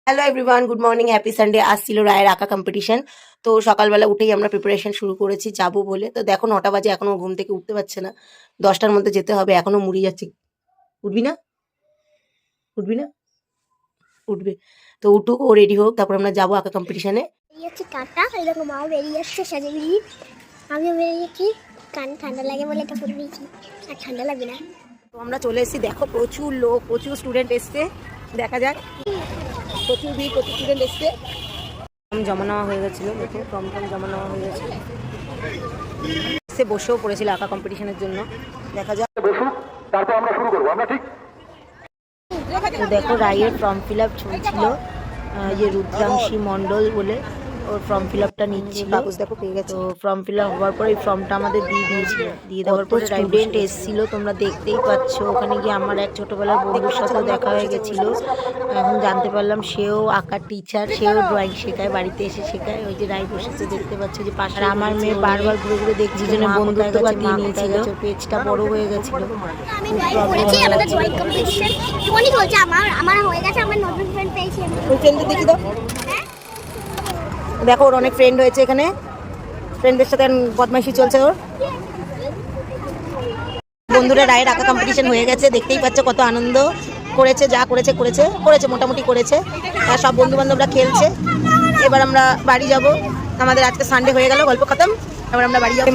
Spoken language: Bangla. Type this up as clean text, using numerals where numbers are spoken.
Hello everyone, good morning, happy Sunday. আজ ছিল রায়ের আঁকা কম্পিটিশন। তো সকালবেলা উঠেই আমরা প্রিপারেশন শুরু করেছি, যাবো বলে। তো দেখো 9টা বাজে, এখনো ঘুম থেকে উঠতে পারছে না। 10টার মধ্যে যেতে হবে, এখনো মুড়ি যাচ্ছে। উঠবি না? উঠবি না? উঠবে। তো উঠুক, ও রেডি হোক, তারপর আমরা যাবো আঁকা কম্পিটিশনে। এই হচ্ছে কাকা, এরকম মাও বেরিয়ে আসছে সাজে বেরিয়ে। আমিও বেরিয়েছি, কান ঠান্ডা লাগে বলে কাপড় দিয়েছি, আর ঠান্ডা লাগবে না। তো আমরা চলে এসেছি, দেখো প্রচুর লোক, প্রচুর স্টুডেন্ট এসছে। দেখা যাক, প্রচুর ভিড়, প্রচুর স্টুডেন্ট এসছে। জমা নেওয়া হয়ে গেছিলো, দেখো ফর্ম জমা নেওয়া হয়ে গেছে। সে বসেও পড়েছিল আঁকা কম্পিটিশনের জন্য। দেখা যাক, তারপর আমরা শুরু করবো। আমরা ঠিক তো দেখো রায়ের ফর্ম ফিল আপ চলছিল। যে রুদ্রাংশী মণ্ডল বলে ওর ফর্ম ফিল আপটা নিচ্ছিল। কাগজ দেখো পেয়ে গেছে। তো ফর্ম ফিল আপ হওয়ার পরে এই ফর্মটা আমাদের দিয়ে দিয়েছিল। দিয়ে দেওয়ার পরে স্টুডেন্ট এসেছিল, তোমরা দেখতেই পাচ্ছ। ওখানে গিয়ে আমার এক ছোটবেলার বন্ধুর সাথেও দেখা হয়ে গেছিলো। এখন জানতে পারলাম সেও আঁকার টিচার, সেও ড্রয়িং শেখায়, বাড়িতে এসে শেখায়। ওই যে রায় বসেছে, দেখতে পাচ্ছ যে পাশে। আমার মেয়ে বারবার ঘুরে ঘুরে দেখছি, জন্য বন্ধুত্ব বাতিয়ে নিয়েছিল। পেজটা বড় হয়ে গেছিল। আমি ড্রয়িং করেছি, আমাদের ড্রয়িং কম্পিটিশন উনি বলছে আমার হয়ে গেছে, আমার নতুন ফ্রেন্ড পেয়েছি। ওই ফ্রেন্ডদের দেখি দাও। দেখো ওর অনেক ফ্রেন্ড হয়েছে এখানে, ফ্রেন্ডদের সাথে বদমাইশি চলছে ওর। বন্ধুরা রায়ের আঁকা কম্পিটিশন হয়ে গেছে, দেখতেই পাচ্ছ কত আনন্দ করেছে। যা করেছে করেছে করেছে মোটামুটি করেছে। আর সব বন্ধু বান্ধবরা খেলছে। এবার আমরা বাড়ি যাব। আমাদের আজকে সানডে হয়ে গেল, গল্প খতম। এবার আমরা বাড়ি যাবো।